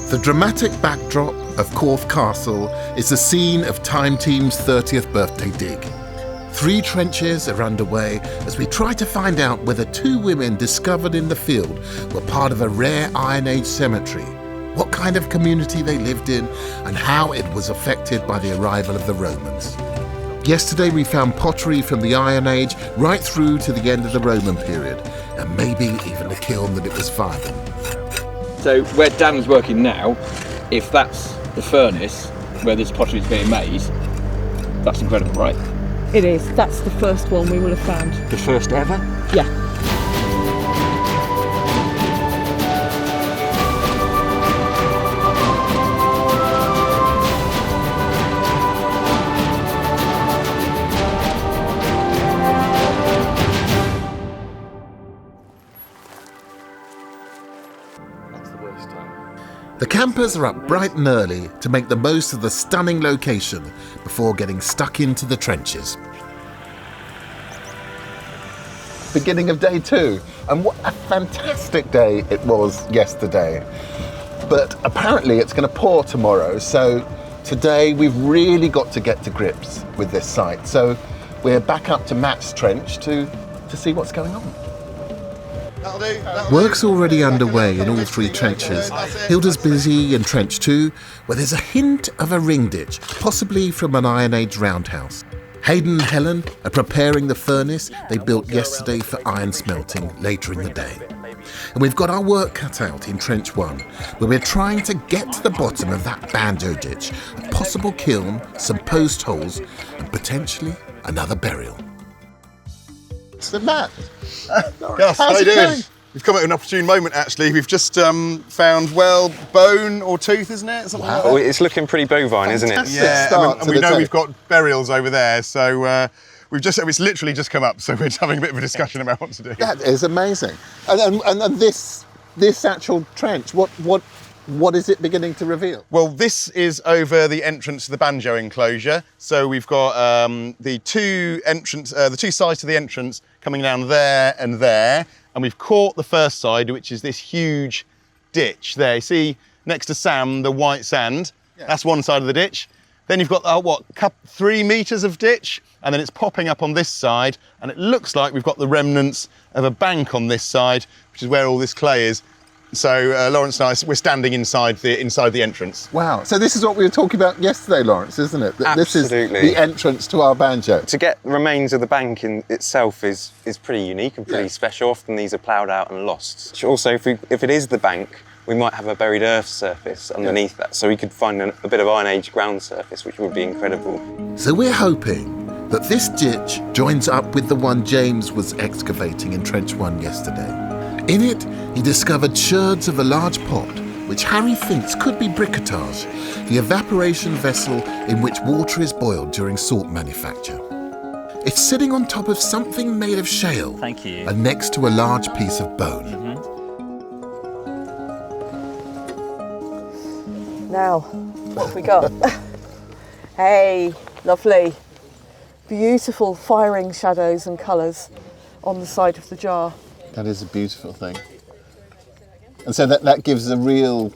The dramatic backdrop of Corfe Castle is the scene of Time Team's 30th birthday dig. 3 trenches are underway as we try to find out whether 2 women discovered in the field were part of a rare Iron Age cemetery, what kind of community they lived in, and how it was affected by the arrival of the Romans. Yesterday we found pottery from the Iron Age right through to the end of the Roman period, and maybe even the kiln that it was fired in. So where Dan's working now, if that's the furnace where this pottery is being made, that's incredible, right? It is. That's the first one we will have found. The first ever? Yeah. The campers are up bright and early to make the most of the stunning location before getting stuck into the trenches. Beginning of day 2, and what a fantastic day it was yesterday. But apparently it's going to pour tomorrow, so today we've really got to get to grips with this site. So we're back up to Matt's trench to see what's going on. Work's already underway in all 3 trenches. Hilda's busy in trench 2, where there's a hint of a ring ditch, possibly from an Iron Age roundhouse. Hayden and Helen are preparing the furnace they built yesterday for iron smelting later in the day. And we've got our work cut out in trench 1, where we're trying to get to the bottom of that banjo ditch, a possible kiln, some post holes, and potentially another burial. So Matt, Gus, how you doing? We've come at an opportune moment actually. We've just found, well, bone or tooth, isn't it? Something like that. Well, it's looking pretty bovine, isn't it? Yeah, and we know we've got burials over there, so it's literally just come up, so we're just having a bit of a discussion about what to do. That is amazing. And this actual trench, what is it beginning to reveal? Well, this is over the entrance to the banjo enclosure. So we've got the 2 sides to the entrance coming down there, and we've caught the first side, which is this huge ditch there. You see next to Sam, the white sand. Yeah. That's one side of the ditch. Then you've got 3 metres of ditch, and then it's popping up on this side, and it looks like we've got the remnants of a bank on this side, which is where all this clay is. So Lawrence and I, we're standing inside the entrance. Wow. So this is what we were talking about yesterday, Lawrence, isn't it? Absolutely. This is the entrance to our banjo. To get remains of the bank in itself is pretty unique and pretty special. Often these are ploughed out and lost. Also, if it is the bank, we might have a buried earth surface underneath that, so we could find a bit of Iron Age ground surface, which would be incredible. So we're hoping that this ditch joins up with the one James was excavating in Trench 1 yesterday. In it, he discovered sherds of a large pot, which Harry thinks could be briquetage, the evaporation vessel in which water is boiled during salt manufacture. It's sitting on top of something made of shale. Thank you. And next to a large piece of bone. Now, what have we got? Hey, lovely. Beautiful firing shadows and colours on the side of the jar. That is a beautiful thing. And so that gives a real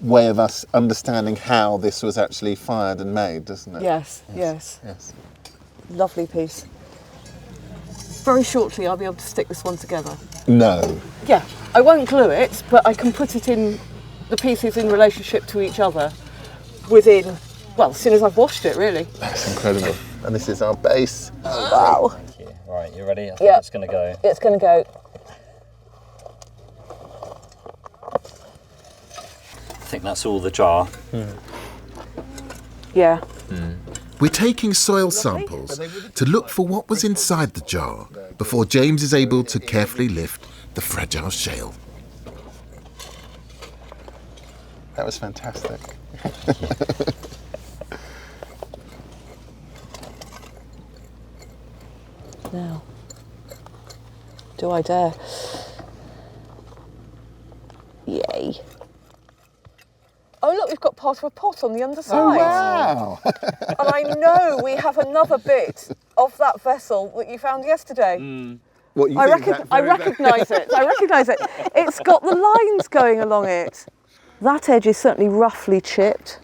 way of us understanding how this was actually fired and made, doesn't it? Yes. Lovely piece. Very shortly I'll be able to stick this one together. No. Yeah, I won't glue it, but I can put it in the pieces in relationship to each other within, well, as soon as I've washed it, really. That's incredible. And this is our base. Oh, wow. Right, you ready? I think it's going to go. It's going to go. I think that's all the jar. Yeah. We're taking soil samples to look for what was inside the jar before James is able to carefully lift the fragile shale. That was fantastic. Now, do I dare? Yay. Oh look, we've got part of a pot on the underside. Oh wow! And I know we have another bit of that vessel that you found yesterday. What, you I recognise it. It's got the lines going along it. That edge is certainly roughly chipped.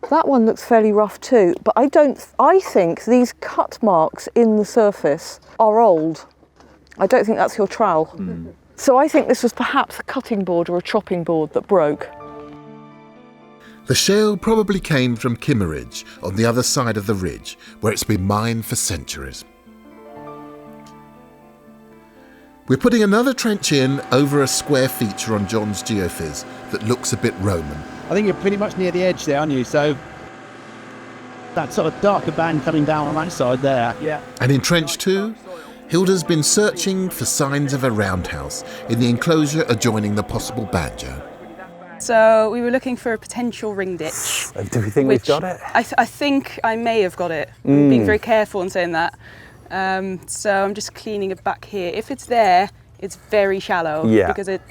That one looks fairly rough too, but I think these cut marks in the surface are old. I don't think that's your trowel. So I think this was perhaps a cutting board or a chopping board that broke. The shale probably came from Kimmeridge on the other side of the ridge, where it's been mined for centuries. We're putting another trench in over a square feature on John's geophys that looks a bit Roman. I think you're pretty much near the edge there, aren't you? So that sort of darker band coming down on that side there. Yeah. And in trench 2, Hilda's been searching for signs of a roundhouse in the enclosure adjoining the possible banjo. So we were looking for a potential ring ditch. Do we think we've got it? I think I may have got it. I'm being very careful in saying that. So I'm just cleaning it back here. If it's there, it's very shallow because it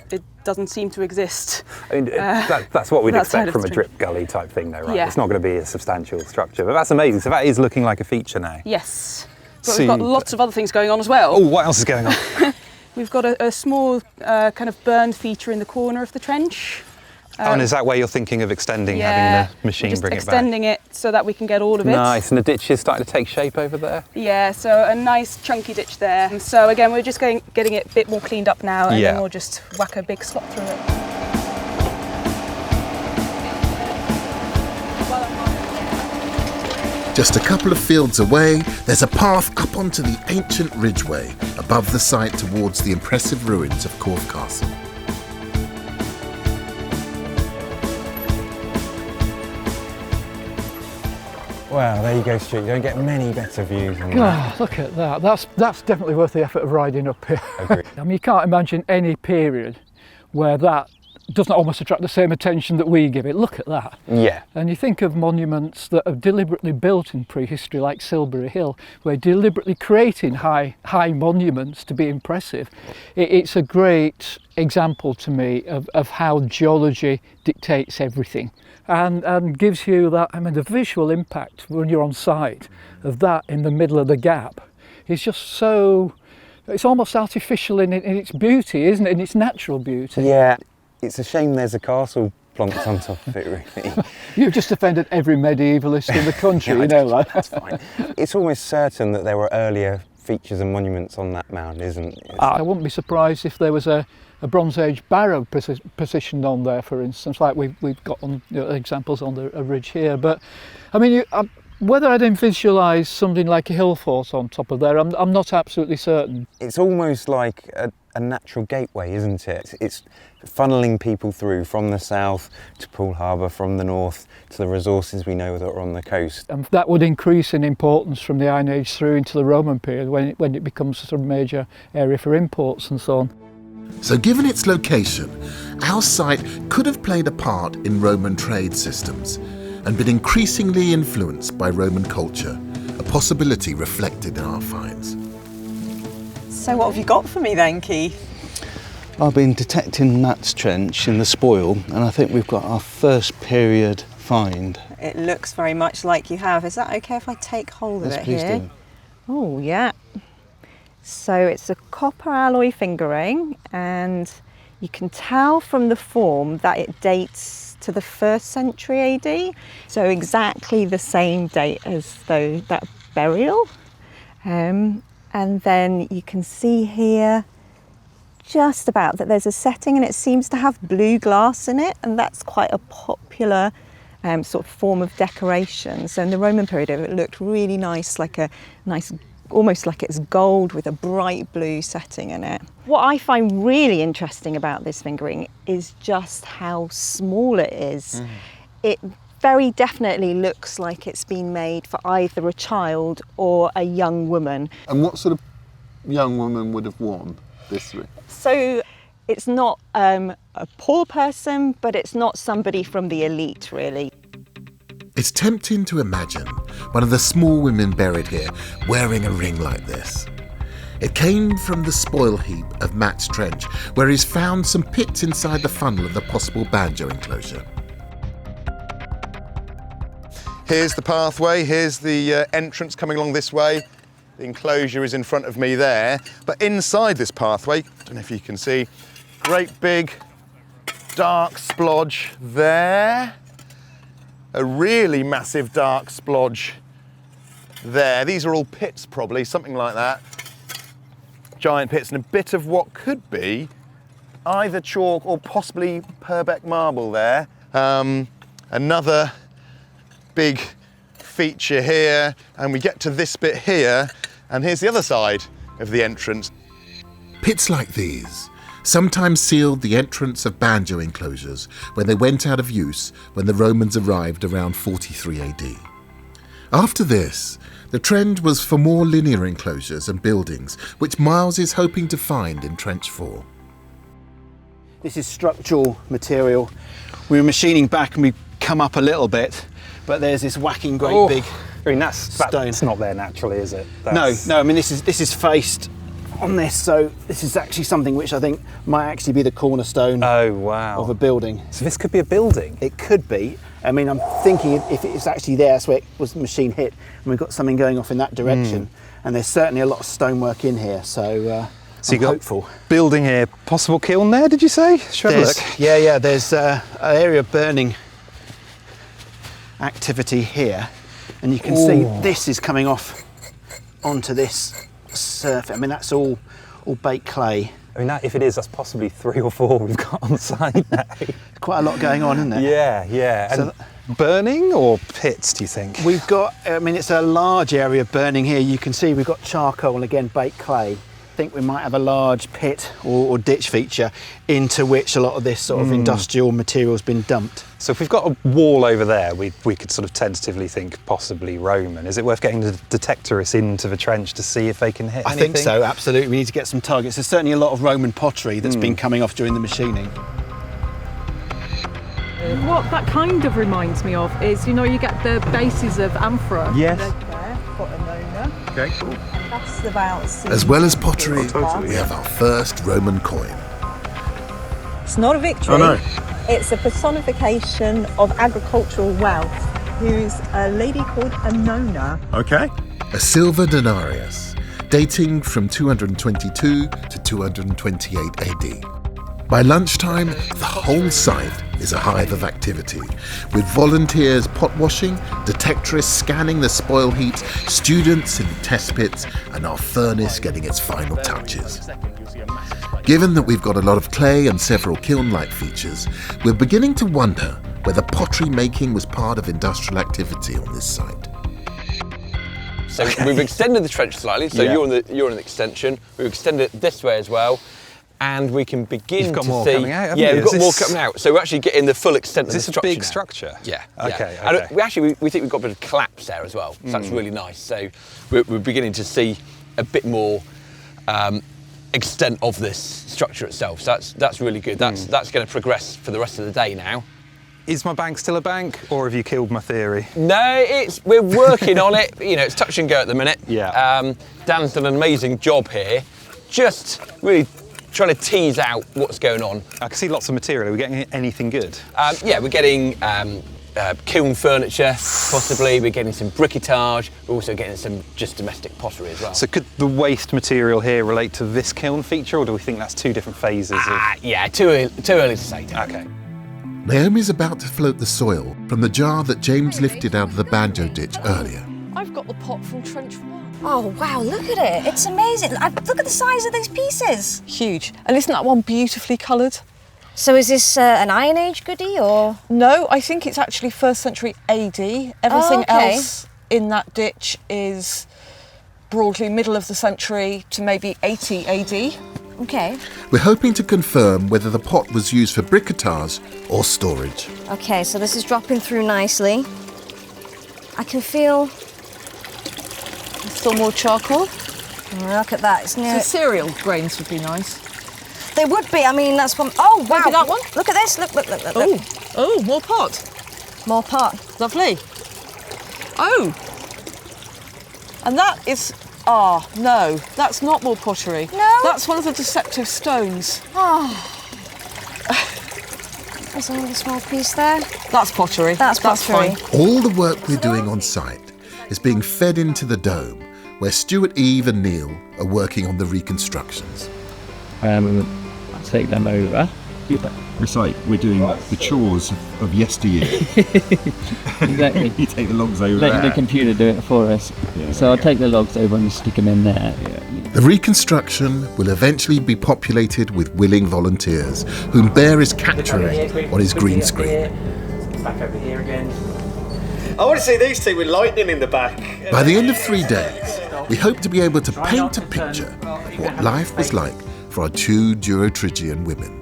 doesn't seem to exist. I mean, that's what we'd expect from a drip gully type thing though, right? Yeah. It's not going to be a substantial structure, but that's amazing. So that is looking like a feature now. Yes, but we've got lots of other things going on as well. Oh, what else is going on? We've got a small kind of burned feature in the corner of the trench. And is that where you're thinking of extending, having the machine just bring it back? extending it so that we can get all of it. Nice, and the ditch is starting to take shape over there? Yeah, so a nice chunky ditch there. And so again, we're just getting it a bit more cleaned up now, and then we'll just whack a big slot through it. Just a couple of fields away, there's a path up onto the ancient ridgeway above the site towards the impressive ruins of Corfe Castle. Wow, there you go, Stuart. You don't get many better views than that. Oh, look at that. That's definitely worth the effort of riding up here. Agreed. I mean, you can't imagine any period where that doesn't almost attract the same attention that we give it. Look at that. Yeah. And you think of monuments that are deliberately built in prehistory, like Silbury Hill, where deliberately creating high monuments to be impressive. It's a great example to me of how geology dictates everything. And gives you that, I mean, the visual impact when you're on site of that in the middle of the gap is just so, it's almost artificial in its beauty, isn't it? In its natural beauty. Yeah, it's a shame there's a castle plonked on top of it, really. You've just offended every medievalist in the country, you know that. That's fine. It's almost certain that there were earlier features and monuments on that mound, isn't it? I wouldn't be surprised if there was a Bronze Age barrow positioned on there, for instance, like we've got on, examples on the ridge here. But I mean, whether I'd visualise something like a hill fort on top of there, I'm not absolutely certain. It's almost like a natural gateway, isn't it? It's funneling people through from the south to Poole Harbour, from the north to the resources we know that are on the coast. And that would increase in importance from the Iron Age through into the Roman period, when it becomes a sort of major area for imports and so on. So given its location, our site could have played a part in Roman trade systems and been increasingly influenced by Roman culture, a possibility reflected in our finds. So what have you got for me then, Keith? I've been detecting Matt's trench in the spoil, and I think we've got our first period find. It looks very much like you have. Is that okay if I take hold of it Please here? do. Oh, yeah. So it's a copper alloy fingering, and you can tell from the form that it dates to the 1st century AD. So exactly the same date as that burial. And then you can see here just about that there's a setting, and it seems to have blue glass in it, and that's quite a popular sort of form of decoration. So in the Roman period it looked really nice, like a nice, almost like it's gold with a bright blue setting in it. What I find really interesting about this fingering is just how small it is. It very definitely looks like it's been made for either a child or a young woman. And what sort of young woman would have worn this? So it's not a poor person, but it's not somebody from the elite, really. It's tempting to imagine one of the small women buried here wearing a ring like this. It came from the spoil heap of Matt's trench, where he's found some pits inside the funnel of the possible banjo enclosure. Here's the pathway, here's the entrance coming along this way. The enclosure is in front of me there, but inside this pathway, I don't know if you can see, Great big dark splodge there. A really massive dark splodge there. These are all pits probably, something like that. Giant pits and a bit of what could be either chalk or possibly Purbeck marble there. Another big feature here, and we get to this bit here, and here's the other side of the entrance. Pits like these sometimes sealed the entrance of banjo enclosures when they went out of use when the Romans arrived around 43 AD. After this, the trend was for more linear enclosures and buildings, which Miles is hoping to find in Trench 4. This is structural material. We were machining back and we come up a little bit, but there's this whacking great big stone. That's not there naturally, is it? No, I mean this is faced on this, so this is actually something which I think might actually be the cornerstone of a building. So this could be a building? It could be. I mean, I'm thinking if it's actually there, that's where it was machine hit, and we've got something going off in that direction. And there's certainly a lot of stonework in here, so So I'm you've hopeful. got building here, possible kiln there, did you say? Should I have a look? Yeah, there's an area of burning activity here, and you can see this is coming off onto this surface. I mean, that's all baked clay. I mean, if it is, that's possibly 3 or 4 we've got on site now. Quite a lot going on, isn't there? Yeah. So and burning or pits, do you think? We've got, I mean, it's a large area of burning here. You can see we've got charcoal and again baked clay. I think we might have a large pit or ditch feature into which a lot of this sort of industrial material has been dumped. So if we've got a wall over there, we could sort of tentatively think possibly Roman. Is it worth getting the detectorists into the trench to see if they can hit anything? I think so, absolutely. We need to get some targets. There's certainly a lot of Roman pottery that's been coming off during the machining. What that kind of reminds me of is, you get the bases of amphora. Yes. Okay, cool. That's about... As well as pottery, we have our first Roman coin. It's not a victory. Oh, no. It's a personification of agricultural wealth, who's a lady called Annona. Okay. A silver denarius, dating from 222 to 228 AD. By lunchtime, the whole site is a hive of activity, with volunteers pot washing, detectorists scanning the spoil heaps, students in the test pits, and our furnace getting its final touches. Given that we've got a lot of clay and several kiln-like features, we're beginning to wonder whether pottery making was part of industrial activity on this site. So we've extended the trench slightly, so you're on an extension. We've extended it this way as well. And we can begin You've got to more see. coming out, haven't yeah, you? we've got more coming out. So we're actually getting the full extent of the structure. Is this a big now. structure? Yeah. Okay. And we think we've got a bit of collapse there as well. So that's really nice. So we're beginning to see a bit more extent of this structure itself. So that's really good. That's going to progress for the rest of the day now. Is my bank still a bank, or have you killed my theory? No, we're working on it. It's touch and go at the minute. Yeah. Dan's done an amazing job here. Just really trying to tease out what's going on. I can see lots of material. Are we getting anything good? Yeah, we're getting kiln furniture, possibly. We're getting some briquetage. We're also getting some just domestic pottery as well. So could the waste material here relate to this kiln feature, or do we think that's 2 different phases? Yeah, too early to say. Okay. Naomi's about to float the soil from the jar that James lifted out of the banjo ditch earlier. I've got the pot from Trench 1. Oh wow, look at it. It's amazing. Look at the size of these pieces. Huge. And isn't that one beautifully coloured? So is this an Iron Age goodie or? No, I think it's actually 1st century AD. Everything else in that ditch is broadly middle of the century to maybe 80 AD. Okay. We're hoping to confirm whether the pot was used for briquetage or storage. Okay, so this is dropping through nicely. I can feel... Still more charcoal. Look at that. It's near... So cereal grains would be nice. They would be. I mean, that's one... Oh, wow. Maybe that one? Look at this. Look. Oh, more pot. More pot. Lovely. Oh. And that is... Ah, no, that's not more pottery. No? That's one of the deceptive stones. Oh. There's another small piece there. That's pottery. That's pottery. Fine. All the work we're doing on site is being fed into the dome, where Stuart, Eve and Neil are working on the reconstructions. I take them over. It's like we're doing the chores of yesteryear. Exactly. You take the logs over Let the computer do it for us. Yeah. So I'll take the logs over and stick them in there. The reconstruction will eventually be populated with willing volunteers, whom Bear is capturing on his green screen. Back over here again. I want to see these two with lightning in the back. By the end of 3 days, we hope to be able to paint a picture of what life was like for our 2 Durotrigian women.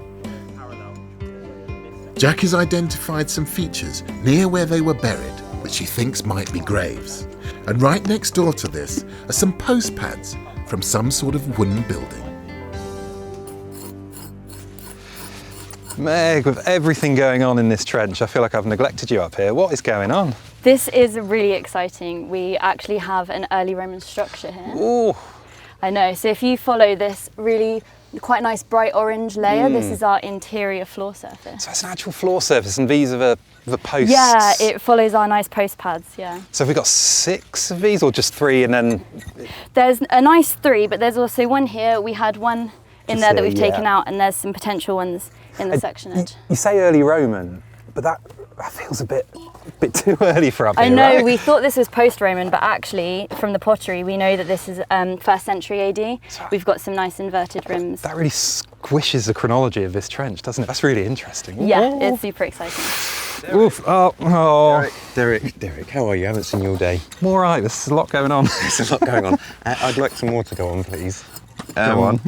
Jack has identified some features near where they were buried, which he thinks might be graves. And right next door to this are some post pads from some sort of wooden building. Meg, with everything going on in this trench, I feel like I've neglected you up here. What is going on? This is really exciting. We actually have an early Roman structure here. Ooh. I know, so if you follow this really quite nice bright orange layer, this is our interior floor surface. So it's an actual floor surface and these are the posts? Yeah, it follows our nice post pads, yeah. So have we got 6 of these or just 3 and then? There's a nice 3, but there's also one here. We had one in there that we've taken out, and there's some potential ones in the section edge. You say early Roman, but that feels a bit too early for up here, I know, right? we thought this was post-Roman, but actually, from the pottery, we know that this is 1st century AD. We've got some nice inverted rims. That really squishes the chronology of this trench, doesn't it? That's really interesting. Yeah, it's super exciting. Oof, oh. Derek, how are you? I haven't seen you all day. I'm all right, there's a lot going on. There's a lot going on. I'd like some more to go on, please. Go on.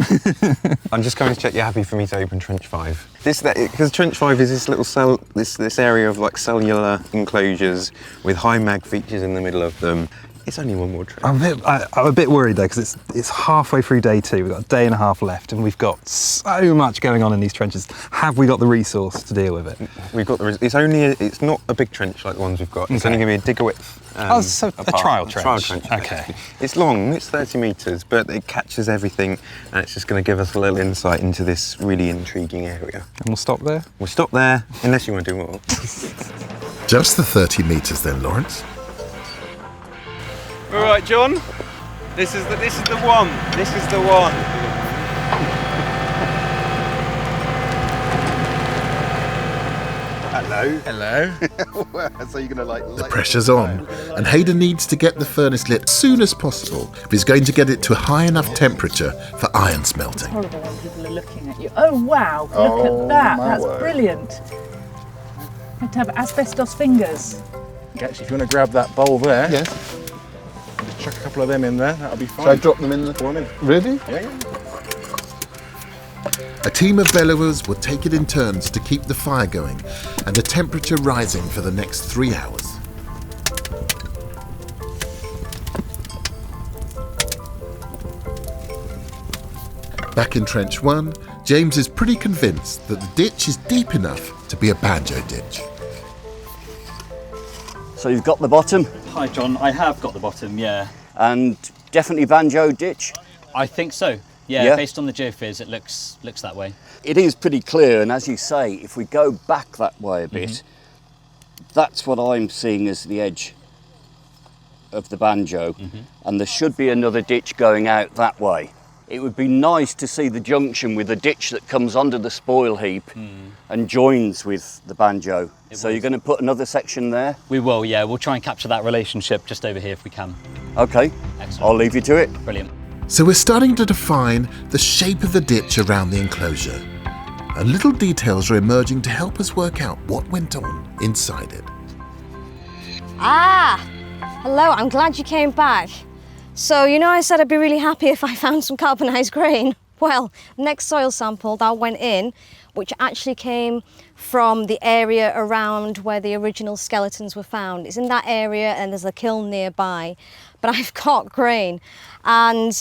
I'm just going to check you're happy for me to open Trench 5. Because Trench 5 is this little cell, this area of like cellular enclosures with high mag features in the middle of them. It's only one more trench. I'm a bit worried though, because it's halfway through day 2. We've got a day and a half left, and we've got so much going on in these trenches. Have we got the resource to deal with it? We've got it's not a big trench like the ones we've got. It's only going to be a digger width. So a trial trench. Okay. It's long, it's 30 metres, but it catches everything, and it's just going to give us a little insight into this really intriguing area. And we'll stop there? We'll stop there, unless you want to do more. Just the 30 metres then, Lawrence? All right, John. This is the one. This is the one. Hello. Hello. So you're gonna like. The pressure's on, and Hayden needs to get the furnace lit as soon as possible if he's going to get it to a high enough temperature for iron smelting. Horrible when people are looking at you. Oh wow! Look at that. That's brilliant. You have to have asbestos fingers. Actually, if you want to grab that bowl there. Yes. Chuck a couple of them in there. That'll be fine. Should I drop them in the one in? Really? Yeah. A team of bellowers will take it in turns to keep the fire going and the temperature rising for the next 3 hours. Back in Trench 1, James is pretty convinced that the ditch is deep enough to be a banjo ditch. So you've got the bottom? Hi John, I have got the bottom, yeah. And definitely banjo ditch? I think so. Yeah, based on the geophys, it looks that way. It is pretty clear, and as you say, if we go back that way a bit, that's what I'm seeing as the edge of the banjo, and there should be another ditch going out that way. It would be nice to see the junction with the ditch that comes under the spoil heap and joins with the banjo. So you're going to put another section there? We will, yeah. We'll try and capture that relationship just over here if we can. Okay, excellent. I'll leave you to it. Brilliant. So we're starting to define the shape of the ditch around the enclosure, and little details are emerging to help us work out what went on inside it. Ah, hello, I'm glad you came back. So, you know I said I'd be really happy if I found some carbonised grain? Well, next soil sample that went in, which actually came from the area around where the original skeletons were found. It's in that area and there's a kiln nearby, but I've got grain. And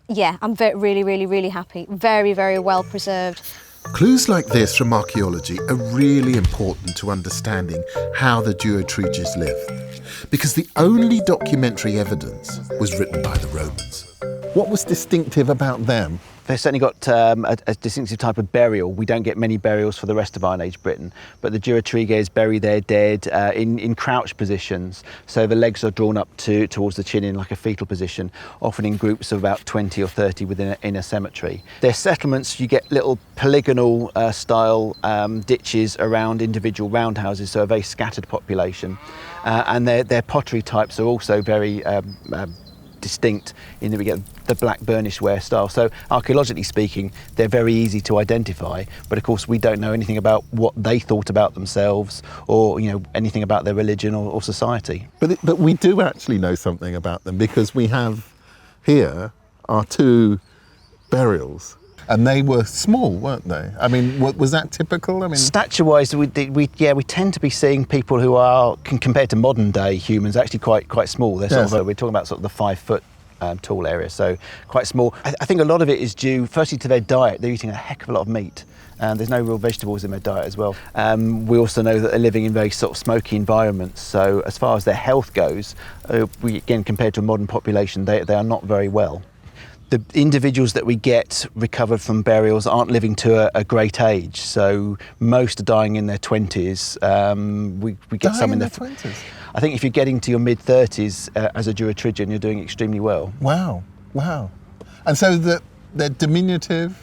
yeah, I'm really happy. Very, very well preserved. Clues like this from archaeology are really important to understanding how the Durotriges lived, because the only documentary evidence was written by the Romans. What was distinctive about them? They've certainly got a distinctive type of burial. We don't get many burials for the rest of Iron Age Britain, but the Durotriges bury their dead in crouched positions. So the legs are drawn up towards the chin in like a fetal position, often in groups of about 20 or 30 in a cemetery. Their settlements, you get little polygonal style ditches around individual roundhouses, so a very scattered population. And their pottery types are also very distinct in that we get the black burnished ware style. So archaeologically speaking, they're very easy to identify, but of course we don't know anything about what they thought about themselves or anything about their religion or society. But we do actually know something about them, because we have here our two burials. And they were small, weren't they? I mean, was that typical? I mean, stature-wise, we tend to be seeing people who are, compared to modern-day humans, actually quite small. They're we're talking about sort of the 5 foot tall area, so quite small. I think a lot of it is due, firstly, to their diet. They're eating a heck of a lot of meat. There's no real vegetables in their diet as well. We also know that they're living in very sort of smoky environments. So as far as their health goes, again, compared to a modern population, they are not very well. The individuals that we get recovered from burials aren't living to a great age, so most are dying in their 20s. We get some in their 20s. I think if you're getting to your mid-30s as a Durotrigian, you're doing extremely well. Wow. And so they're diminutive.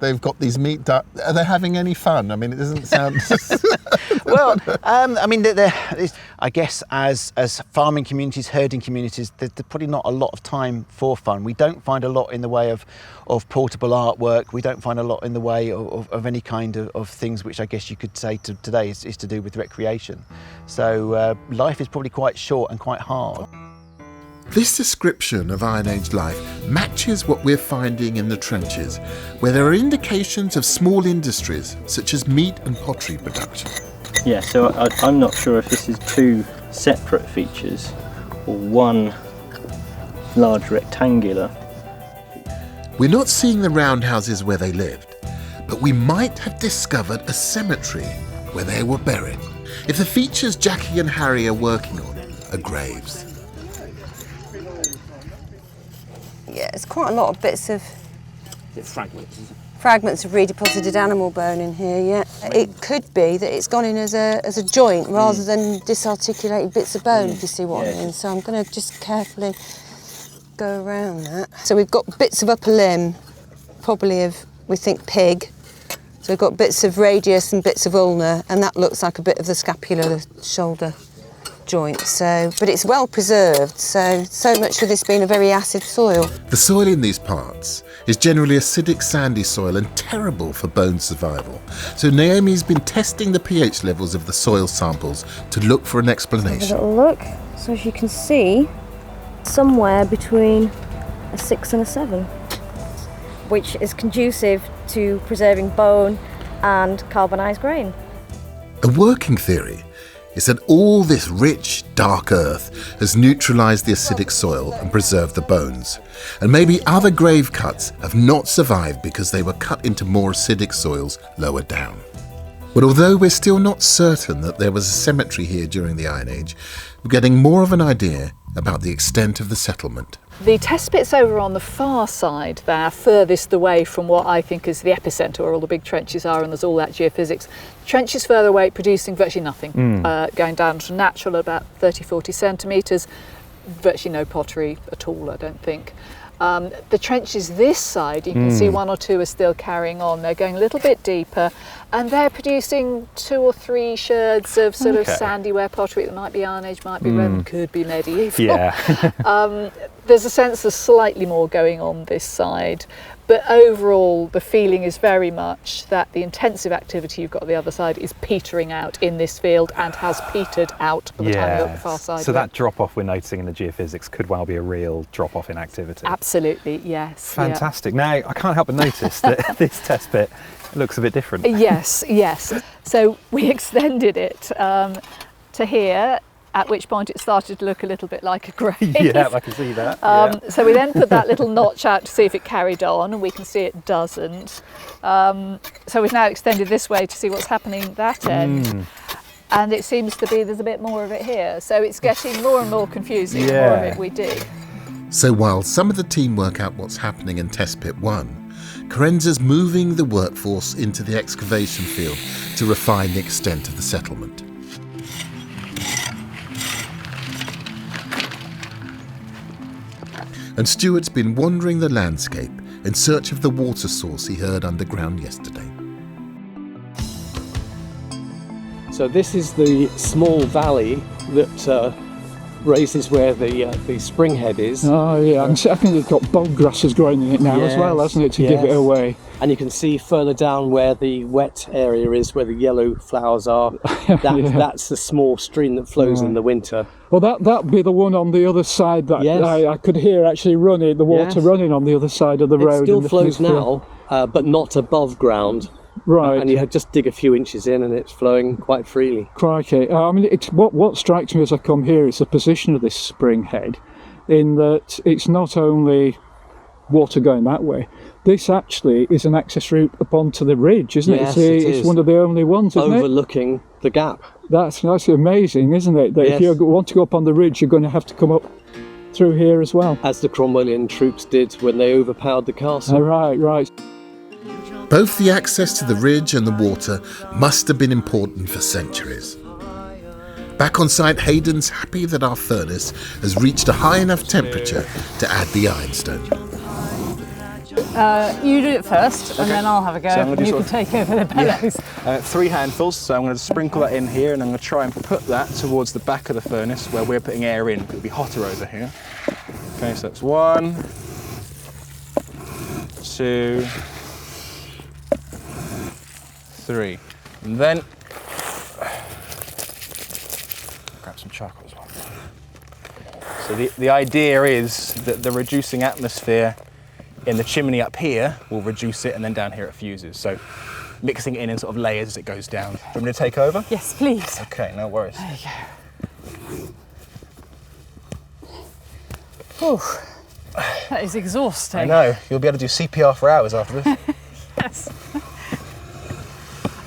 They've got these meat ducks. Are they having any fun? I mean, it doesn't sound... Well, I mean, I guess as farming communities, herding communities, there's probably not a lot of time for fun. We don't find a lot in the way of portable artwork. We don't find a lot in the way of any kind of things which I guess you could say today is to do with recreation. So life is probably quite short and quite hard. This description of Iron Age life matches what we're finding in the trenches, where there are indications of small industries such as meat and pottery production. Yeah, so I'm not sure if this is two separate features or one large rectangular. We're not seeing the roundhouses where they lived, but we might have discovered a cemetery where they were buried, if the features Jackie and Harry are working on are graves. Yeah, it's quite a lot of bits of... fragments? Fragments of redeposited animal bone in here, yeah. It could be that it's gone in as a joint rather than disarticulated bits of bone, if you see what I mean. So I'm going to just carefully go around that. So we've got bits of upper limb, probably of, we think, pig. So we've got bits of radius and bits of ulna, and that looks like a bit of the scapula, the shoulder joint. So, but it's well preserved, so much for this being a very acid soil. The soil in these parts is generally acidic, sandy soil and terrible for bone survival. So Naomi's been testing the pH levels of the soil samples to look for an explanation. Have a little look. So as you can see, somewhere between a 6 and a 7, which is conducive to preserving bone and carbonised grain. A working theory is that all this rich, dark earth has neutralised the acidic soil and preserved the bones. And maybe other grave cuts have not survived because they were cut into more acidic soils lower down. But although we're still not certain that there was a cemetery here during the Iron Age, we're getting more of an idea about the extent of the settlement. The test pits over on the far side there, furthest away from what I think is the epicentre where all the big trenches are, and there's all that geophysics. Trenches further away producing virtually nothing, going down to natural at about 30-40 centimetres, virtually no pottery at all, I don't think. The trenches this side, you can see 1 or 2 are still carrying on. They're going a little bit deeper, and they're producing 2 or 3 sherds of sort of sandy ware pottery. That might be Iron Age, might be Roman, could be medieval. Yeah. There's a sense there's slightly more going on this side, but overall the feeling is very much that the intensive activity you've got on the other side is petering out in this field and has petered out by the time you're at the far side. So that drop-off we're noticing in the geophysics could well be a real drop-off in activity. Absolutely, yes. Fantastic. Now, I can't help but notice that this test pit looks a bit different. Yes. So we extended it to here, at which point it started to look a little bit like a grave. Yeah, I can see that. So we then put that little notch out to see if it carried on, and we can see it doesn't. So we've now extended this way to see what's happening at that end. And it seems to be there's a bit more of it here. So it's getting more and more confusing the more of it we dig. So while some of the team work out what's happening in Test Pit 1, Carenza's moving the workforce into the excavation field to refine the extent of the settlement. And Stuart's been wandering the landscape in search of the water source he heard underground yesterday. So this is the small valley that raises where the spring head is. Oh yeah, I think it's got bog grasses growing in it now as well, hasn't it, to give it away. And you can see further down where the wet area is, where the yellow flowers are. That's the small stream that flows in the winter. Well, that'd be the one on the other side that I could hear actually running, the water running on the other side of the road. It still flows now, but not above ground. Right. And you just dig a few inches in and it's flowing quite freely. Crikey. I mean, it's what strikes me as I come here is the position of this spring head, in that it's not only water going that way, this actually is an access route up onto the ridge, isn't it? It's one of the only ones, isn't it? Overlooking the gap. That's amazing, isn't it? That if you want to go up on the ridge, you're going to have to come up through here as well. As the Cromwellian troops did when they overpowered the castle. Oh, right. Both the access to the ridge and the water must have been important for centuries. Back on site, Hayden's happy that our furnace has reached a high enough temperature to add the ironstone. You do it first, and then I'll have a go, and you can take over the bellows. 3 handfuls, so I'm going to sprinkle that in here, and I'm going to try and put that towards the back of the furnace where we're putting air in. It'll be hotter over here. Okay, so that's 1, 2, 3, and then grab some charcoal as well. So the idea is that the reducing atmosphere in the chimney up here will reduce it, and then down here it fuses. So mixing it in sort of layers as it goes down. Do you want me to take over? Yes, please. Okay, no worries. There you go. Whew. That is exhausting. I know. You'll be able to do CPR for hours after this. Yes.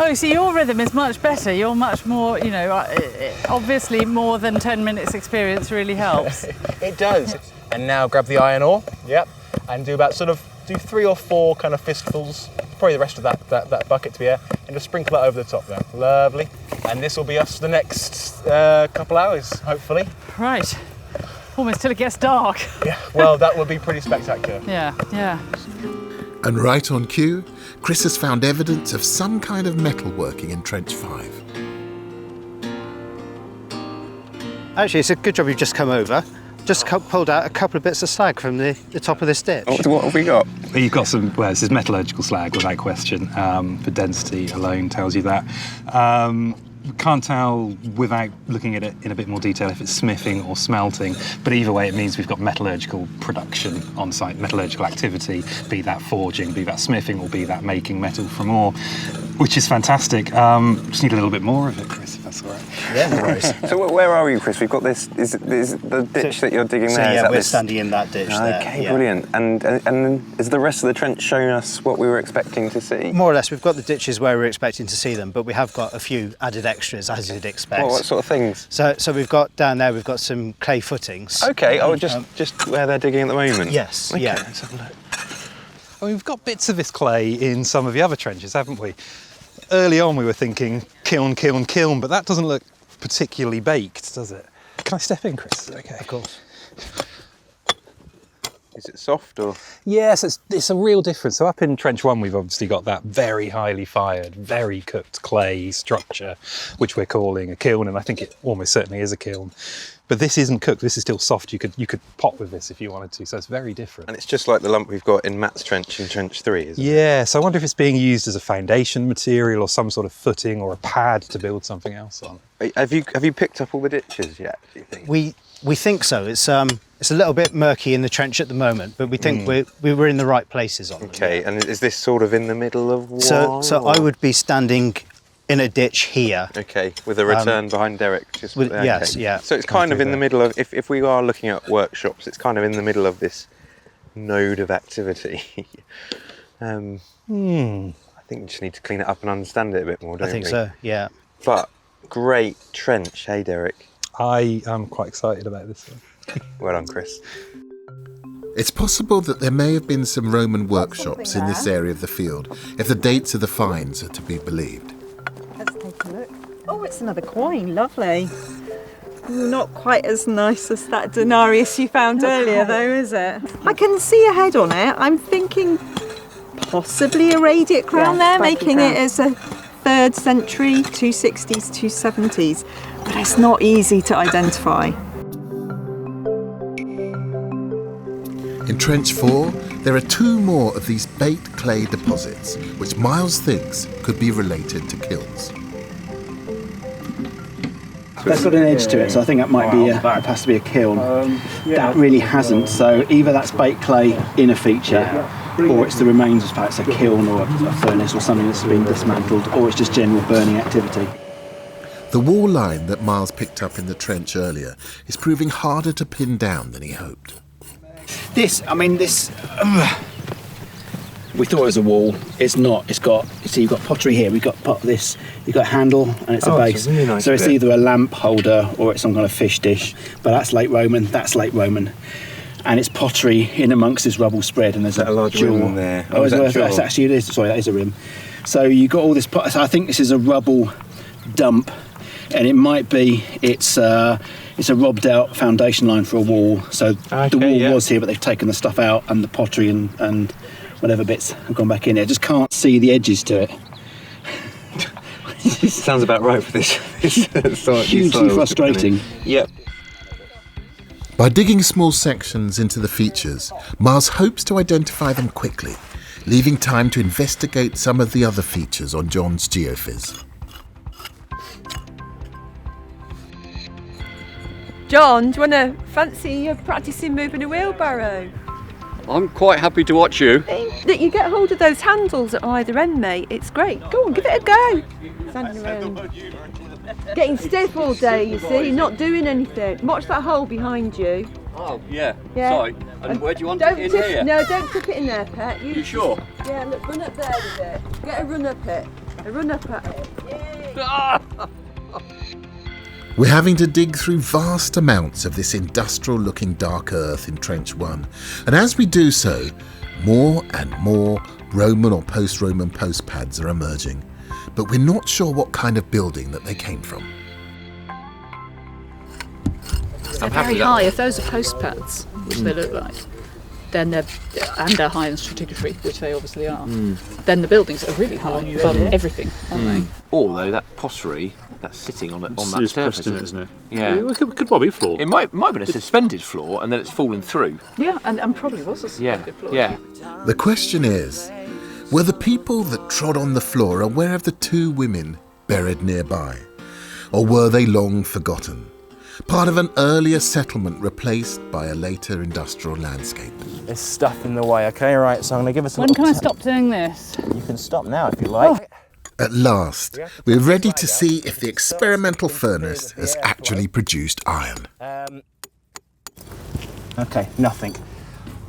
Oh, see, your rhythm is much better. You're much more, obviously more than 10 minutes experience really helps. It does. And now grab the iron ore. Yep. And do 3 or 4 kind of fistfuls, probably the rest of that bucket to be air, and just sprinkle that over the top there. Lovely. And this will be us for the next couple hours, hopefully. Right. Almost till it gets dark. Yeah, well, that would be pretty spectacular. Yeah. And right on cue, Chris has found evidence of some kind of metalworking in Trench 5. Actually, it's a good job you've just come over. Just pulled out a couple of bits of slag from the top of this ditch. What have we got? You've got some, this is metallurgical slag without question. The density alone tells you that. Can't tell without looking at it in a bit more detail if it's smithing or smelting, but either way it means we've got metallurgical production on site, metallurgical activity, be that forging, be that smithing, or be that making metal from ore, which is fantastic. Just need a little bit more of it, Chris, if that's all right. Yeah, no worries. So where are you, Chris? We've got this, is the ditch that you're digging so there? Yeah, we're standing in that ditch there. Okay, brilliant. And is the rest of the trench showing us what we were expecting to see? More or less, we've got the ditches where we're expecting to see them, but we have got a few added extras, as you'd expect. What sort of things? So we've got down there, we've got some clay footings. Okay, just where they're digging at the moment? Yes, okay, yeah. Let's have a look. Well, we've got bits of this clay in some of the other trenches, haven't we? Early on we were thinking kiln, but that doesn't look particularly baked, does it? Can I step in, Chris? Okay. Of course. Is it soft or? Yes, it's a real difference. So up in Trench 1 we've obviously got that very highly fired, very cooked clay structure, which we're calling a kiln, and I think it almost certainly is a kiln. But this isn't cooked, this is still soft. You could pot with this if you wanted to, so it's very different. And it's just like the lump we've got in Matt's trench in Trench 3, isn't it? Yeah, so I wonder if it's being used as a foundation material or some sort of footing or a pad to build something else on. Have you picked up all the ditches yet, do you think? We think so. It's a little bit murky in the trench at the moment, but we think we were in the right places on them. Okay, and is this sort of in the middle of one? So I would be standing in a ditch here. Okay, with a return behind Derek. Okay. Yes, yeah. So it's kind of in the middle of, if we are looking at workshops, it's kind of in the middle of this node of activity. I think we just need to clean it up and understand it a bit more, don't we? I think so, yeah. But great trench, hey Derek? I am quite excited about this one. Well done, Chris. It's possible that there may have been some Roman workshops in this area of the field, if the dates of the finds are to be believed. Let's take a look. Oh, it's another coin, lovely. Not quite as nice as that denarius you found earlier though, is it? I can see a head on it. I'm thinking possibly a radiate crown there, making it as a 3rd century, 260s, 270s, but it's not easy to identify. In Trench 4, there are 2 more of these baked clay deposits, which Miles thinks could be related to kilns. That's got an edge to it, so I think that might be it has to be a kiln. That really hasn't, so either that's baked clay in a feature, or it's the remains of perhaps a kiln or a furnace or something that's been dismantled, or it's just general burning activity. The wall line that Miles picked up in the trench earlier is proving harder to pin down than he hoped. We thought it was a wall. It's not. It's got. See, you've got pottery here. We've got this. You've got a handle and it's a base. It's a really nice so it's bit. either a lamp holder or it's some kind of fish dish. But that's late Roman. That's late Roman, and it's pottery in amongst this rubble spread. And there's a large jewel rim there. Oh, that's actually it is. Sorry, that is a rim. So you got all this. So I think this is a rubble dump, and it might be it's a robbed out foundation line for a wall. So the wall was here, but they've taken the stuff out, and the pottery and whatever bits have gone back in there. I just can't see the edges to it. Sounds about right for this. Hugely frustrating. Yep. By digging small sections into the features, Miles hopes to identify them quickly, leaving time to investigate some of the other features on John's geophys. John, do you want to fancy practising moving a wheelbarrow? I'm quite happy to watch you. That you get hold of those handles at either end, mate. It's great. Go on, give it a go. Standing around, getting stiff all day, you see, not doing anything. Watch that hole behind you. Oh, yeah. Yeah. Sorry. And where do you want it in here? No, don't tip it in there, Pet. You sure? Yeah, look, run up there with it. Get a run up it. A run up at it. We're having to dig through vast amounts of this industrial-looking dark earth in Trench 1, and as we do so, more and more Roman or post-Roman post pads are emerging, but we're not sure what kind of building that they came from. They're very high. If those are post pads, which they look like, then they're high in stratigraphy, which they obviously are. Then the buildings are really high above everything, aren't they? Although that pottery that's sitting on that surface, isn't it? Yeah, it could well be a floor. It might have been a suspended floor, and then it's fallen through. Yeah, and probably was a suspended floor. Yeah. The question is, were the people that trod on the floor aware of the 2 women buried nearby? Or were they long forgotten? Part of an earlier settlement replaced by a later industrial landscape. There's stuff in the way, okay? Right, so I'm going to give us a When can I stop doing this? You can stop now if you like. At last, we're ready to see if the experimental furnace has actually produced iron. Okay, nothing.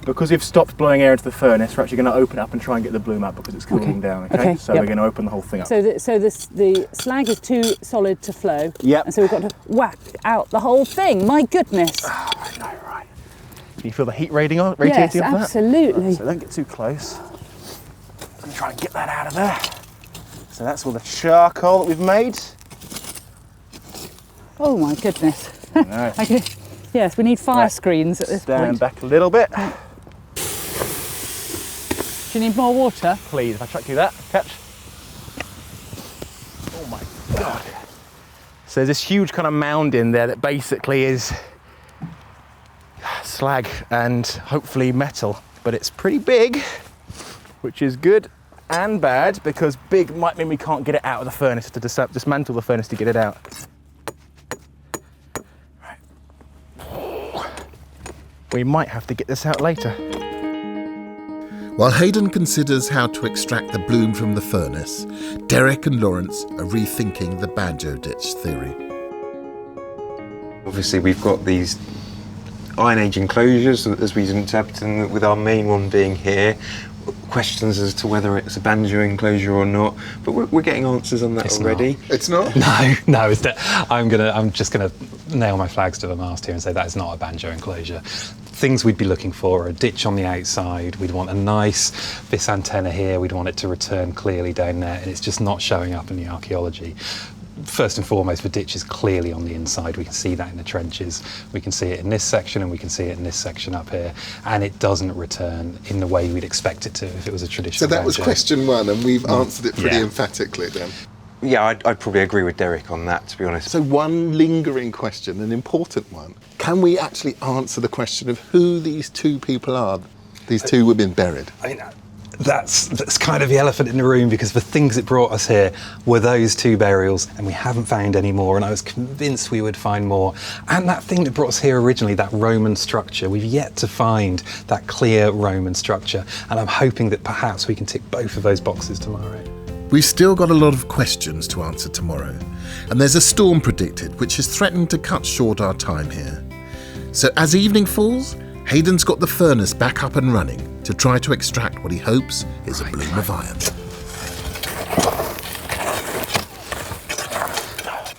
Because we've stopped blowing air into the furnace, we're actually going to open up and try and get the bloom up because it's cooling down, okay? So we're going to open the whole thing up. So the slag is too solid to flow. Yep. And so we've got to whack out the whole thing. My goodness. Oh, I know, right. Can you feel the heat radiating off that? Yes, absolutely. Right, so don't get too close. I'm going to try and get that out of there. So that's all the charcoal that we've made. Oh my goodness. No. Yes, we need fire screens at this point. Stand back a little bit. Do you need more water? Please, if I chuck you that, catch. Oh my God. So there's this huge kind of mound in there that basically is slag and hopefully metal, but it's pretty big, which is good and bad because big might mean we can't get it out of the furnace, to dismantle the furnace to get it out. Right. We might have to get this out later. While Hayden considers how to extract the bloom from the furnace, Derek and Lawrence are rethinking the banjo ditch theory. Obviously we've got these iron age enclosures as we've interpreted them, with our main one being here. Questions as to whether it's a banjo enclosure or not, but we're getting answers on that already. It's not? No, I'm just gonna nail my flags to the mast here and say that is not a banjo enclosure. things we'd be looking for are a ditch on the outside. We'd want a nice vis antenna here. We'd want it to return clearly down there, and it's just not showing up in the archaeology. First and foremost, the ditch is clearly on the inside. We can see that in the trenches. We can see it in this section, and we can see it in this section up here. And it doesn't return in the way we'd expect it to if it was a traditional So that was banjo. question one, and we've answered it pretty Yeah. emphatically then. Yeah, I'd probably agree with Derek on that, to be honest. So one lingering question, an important one. Can we actually answer the question of who these two people are, these two women buried? I mean, that's kind of the elephant in the room, because the things that brought us here were those two burials, and we haven't found any more, and I was convinced we would find more. And that thing that brought us here originally, that Roman structure, we've yet to find that clear Roman structure, and I'm hoping that perhaps we can tick both of those boxes tomorrow. We've still got a lot of questions to answer tomorrow, and there's a storm predicted which has threatened to cut short our time here. So as evening falls, Hayden's got the furnace back up and running to try to extract what he hopes is a bloom of iron.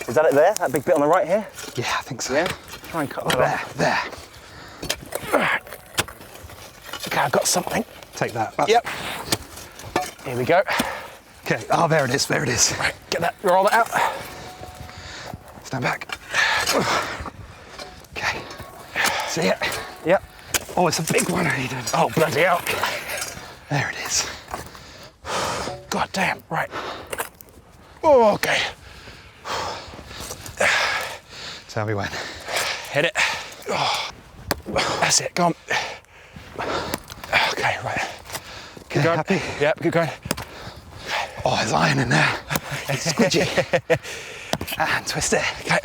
Is that it there? That big bit on the right here? Yeah, I think so. Yeah? Try and cut that off. There. Okay, I've got something. Take that. Yep. Here we go. Okay, oh, there it is, there it is. Right, get that, roll that out. Stand back. Okay. See it? Yep. Oh, it's a big one, Hayden. Oh, bloody hell. There it is. God damn, right. Oh, okay. Tell me when. Hit it. Oh, that's it, go on. Okay, right. Okay, happy? Yep, keep going. Oh, there's iron in there. It's squidgy. And twist it. Okay.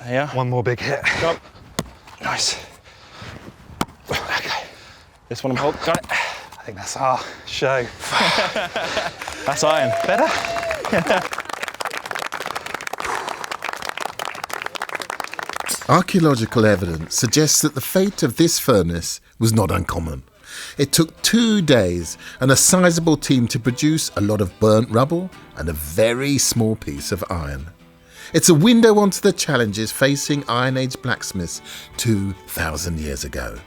Yeah. One more big hit. Go on. Nice. Okay. This one I'm holding. Got it. I think that's our show. That's iron. Better? Archaeological evidence suggests that the fate of this furnace was not uncommon. It took 2 days and a sizable team to produce a lot of burnt rubble and a very small piece of iron. It's a window onto the challenges facing Iron Age blacksmiths 2,000 years ago.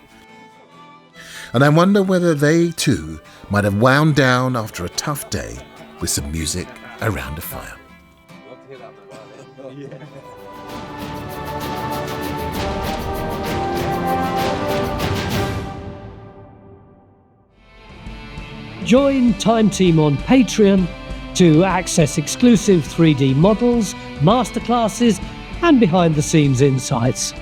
And I wonder whether they too might have wound down after a tough day with some music around a fire. Join Time Team on Patreon to access exclusive 3D models, masterclasses, and behind-the-scenes insights.